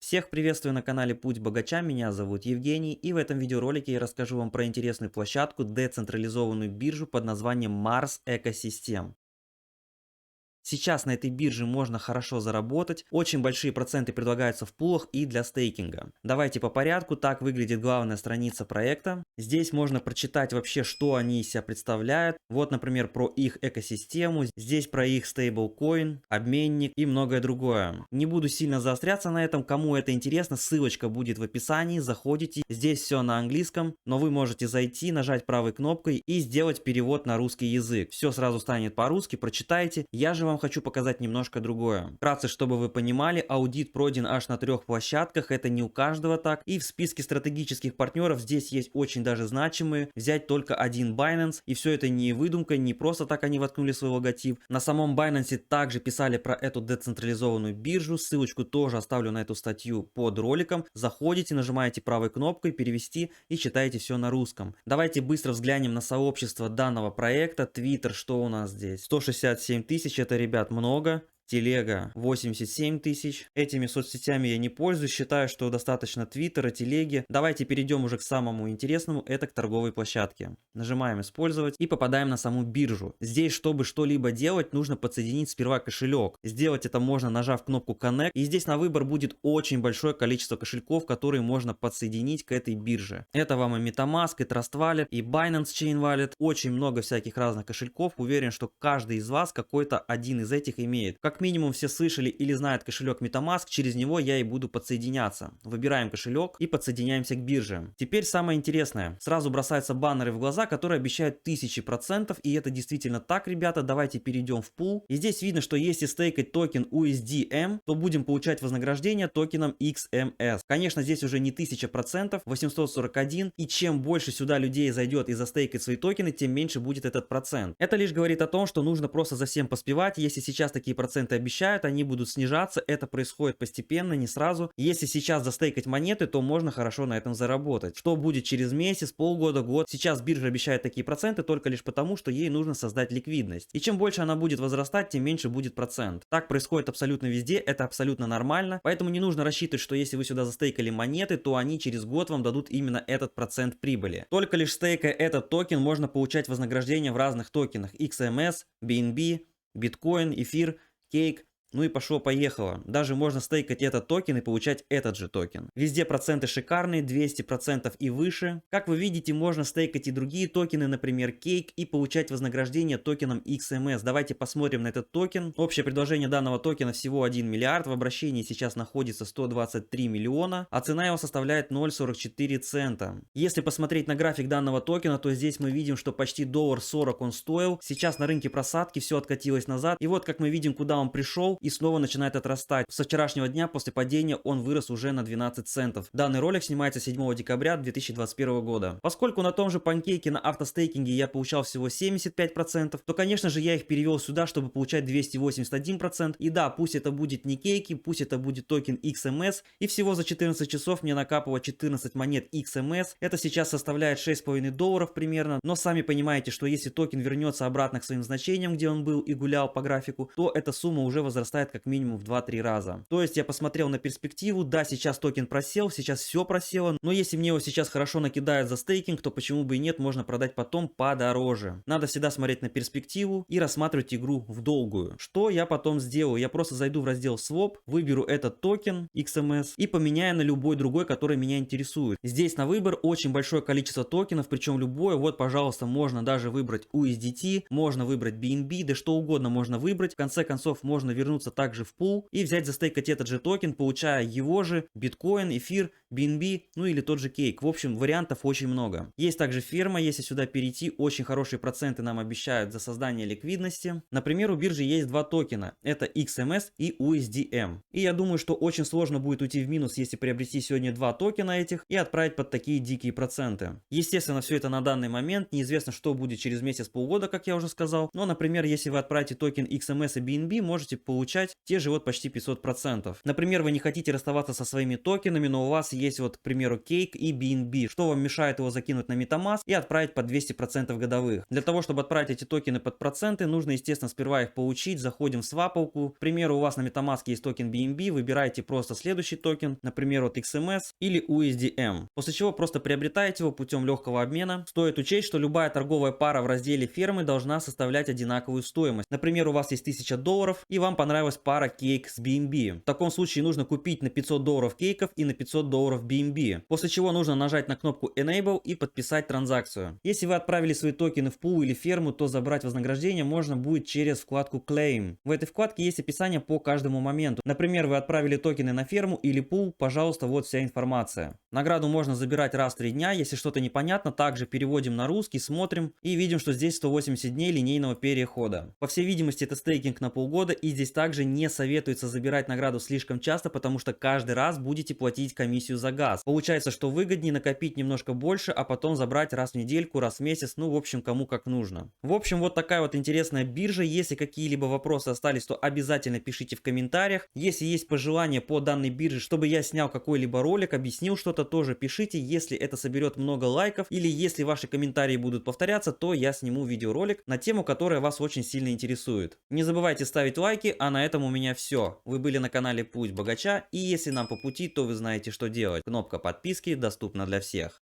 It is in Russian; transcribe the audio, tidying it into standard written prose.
Всех приветствую на канале Путь Богача, меня зовут Евгений, и в этом видеоролике я расскажу вам про интересную площадку, децентрализованную биржу под названием Mars Ecosystem. Сейчас на этой бирже можно хорошо заработать, очень большие проценты предлагаются в пулах и для стейкинга. Давайте по порядку, так выглядит главная страница проекта. Здесь можно прочитать вообще, что они из себя представляют. Вот, например, про их экосистему, здесь про их стейблкоин, обменник и многое другое. Не буду сильно заостряться на этом, кому это интересно, ссылочка будет в описании, заходите. Здесь все на английском, но вы можете зайти, нажать правой кнопкой и сделать перевод на русский язык. Все сразу станет по-русски, прочитайте. Я же вам хочу показать немножко другое. Вкратце, чтобы вы понимали, аудит пройден аж на 3 площадках, это не у каждого так. И в списке стратегических партнеров здесь есть очень даже значимые. Взять только один Binance, и все это не выдумка, не просто так они воткнули свой логотип. На самом Binance также писали про эту децентрализованную биржу, ссылочку тоже оставлю на эту статью под роликом. Заходите, нажимаете правой кнопкой перевести и читаете все на русском. Давайте быстро взглянем на сообщество данного проекта. Twitter, что у нас здесь? 167 тысяч, это, ребят, много. Телега 87 тысяч. Этими соцсетями я не пользуюсь, считаю, что достаточно Твиттера, Телеги. Давайте перейдем уже к самому интересному, это к торговой площадке. Нажимаем использовать и попадаем на саму биржу. Здесь, чтобы что-либо делать, нужно подсоединить сперва кошелек. Сделать это можно, нажав кнопку Connect, и здесь на выбор будет очень большое количество кошельков, которые можно подсоединить к этой бирже. Это вам и MetaMask, и Trust Wallet, и Binance Chain Wallet, очень много всяких разных кошельков. Уверен, что каждый из вас какой-то один из этих имеет. Как минимум все слышали или знают кошелек MetaMask, через него я и буду подсоединяться. Выбираем кошелек и подсоединяемся к бирже. Теперь самое интересное. Сразу бросаются баннеры в глаза, которые обещают 1000%, и это действительно так, ребята. Давайте перейдем в пул. И здесь видно, что если стейкать токен USDM, то будем получать вознаграждение токеном XMS. Конечно, здесь уже не 1000%, 841, и чем больше сюда людей зайдет и застейкает свои токены, тем меньше будет этот процент. Это лишь говорит о том, что нужно просто за всем поспевать. Если сейчас такие проценты обещают, они будут снижаться, это происходит постепенно, не сразу. Если сейчас застейкать монеты, то можно хорошо на этом заработать. Что будет через месяц, полгода, год? Сейчас биржа обещает такие проценты только лишь потому, что ей нужно создать ликвидность. И чем больше она будет возрастать, тем меньше будет процент. Так происходит абсолютно везде, это абсолютно нормально. Поэтому не нужно рассчитывать, что если вы сюда застейкали монеты, то они через год вам дадут именно этот процент прибыли. Только лишь стейкая этот токен можно получать вознаграждение в разных токенах: XMS, BNB, биткоин, эфир, Кейк, ну и пошло-поехало. Даже можно стейкать этот токен и получать этот же токен. Везде проценты шикарные, 200% и выше. Как вы видите, можно стейкать и другие токены, например, Кейк, и получать вознаграждение токеном XMS. Давайте посмотрим на этот токен. Общее предложение данного токена всего 1 миллиард. В обращении сейчас находится 123 миллиона, а цена его составляет 0,44 цента. Если посмотреть на график данного токена, то здесь мы видим, что почти $1.40 он стоил. Сейчас на рынке просадки все откатилось назад. И вот как мы видим, куда он пришел, и снова начинает отрастать. Со вчерашнего дня после падения он вырос уже на 12 центов. Данный ролик снимается 7 декабря 2021 года. Поскольку на том же панкейке на автостейкинге я получал всего 75%, то, конечно же, я их перевел сюда, чтобы получать 281%. И да, пусть это будет не кейки, пусть это будет токен XMS, и всего за 14 часов мне накапало 14 монет XMS. Это сейчас составляет $6,5 примерно. Но сами понимаете, что если токен вернется обратно к своим значениям, где он был и гулял по графику, то эта сумма уже возрастает как минимум в 2-3 раза. То есть я посмотрел на перспективу, да, сейчас токен просел, сейчас все просело, но если мне его сейчас хорошо накидают за стейкинг, то почему бы и нет, можно продать потом подороже. Надо всегда смотреть на перспективу и рассматривать игру в долгую. Что я потом сделаю? Я просто зайду в раздел Swap, выберу этот токен XMS и поменяю на любой другой, который меня интересует. Здесь на выбор очень большое количество токенов, причем любое. Вот, пожалуйста, можно даже выбрать USDT, можно выбрать BNB, да что угодно можно выбрать. В конце концов, можно вернуться также в пул и взять, застейкать этот же токен, получая его же биткоин, эфир, BNB, ну или тот же кейк. В общем, вариантов очень много. Есть также ферма, если сюда перейти, очень хорошие проценты нам обещают за создание ликвидности. Например, у биржи есть два токена, это XMS и USDM. И я думаю, что очень сложно будет уйти в минус, если приобрести сегодня два токена этих и отправить под такие дикие проценты. Естественно, все это на данный момент, неизвестно, что будет через месяц-полгода, как я уже сказал. Но, например, если вы отправите токен XMS и BNB, можете получать те же вот почти 500%. Например, вы не хотите расставаться со своими токенами, но у вас есть вот, к примеру, Cake и BNB. Что вам мешает его закинуть на MetaMask и отправить под 200% годовых? Для того, чтобы отправить эти токены под проценты, нужно, естественно, сперва их получить. Заходим в сваповку. К примеру, у вас на MetaMask есть токен BNB, выбираете просто следующий токен, например, вот XMS или USDM. После чего просто приобретаете его путем легкого обмена. Стоит учесть, что любая торговая пара в разделе фермы должна составлять одинаковую стоимость. Например, у вас есть $1000 и вам понравилась пара Cake с BNB. В таком случае нужно купить на $500 кейков и на $500 BNB. После чего нужно нажать на кнопку Enable и подписать транзакцию. Если вы отправили свои токены в пул или ферму, то забрать вознаграждение можно будет через вкладку Claim. В этой вкладке есть описание по каждому моменту. Например, вы отправили токены на ферму или пул, пожалуйста, вот вся информация. Награду можно забирать раз в 3 дня. Если что-то непонятно, также переводим на русский, смотрим и видим, что здесь 180 дней линейного перехода. По всей видимости, это стейкинг на полгода, и здесь также не советуется забирать награду слишком часто, потому что каждый раз будете платить комиссию за газ. Получается, что выгоднее накопить немножко больше, а потом забрать раз в недельку, раз в месяц, ну, в общем, кому как нужно. В общем, вот такая вот интересная биржа. Если какие-либо вопросы остались, то обязательно пишите в комментариях. Если есть пожелания по данной бирже, чтобы я снял какой-либо ролик, объяснил что-то, тоже пишите. Если это соберет много лайков или если ваши комментарии будут повторяться, то я сниму видеоролик на тему, которая вас очень сильно интересует. Не забывайте ставить лайки, а на этом у меня все. Вы были на канале Путь Богача, и если нам по пути, то вы знаете, что делать. Кнопка подписки доступна для всех.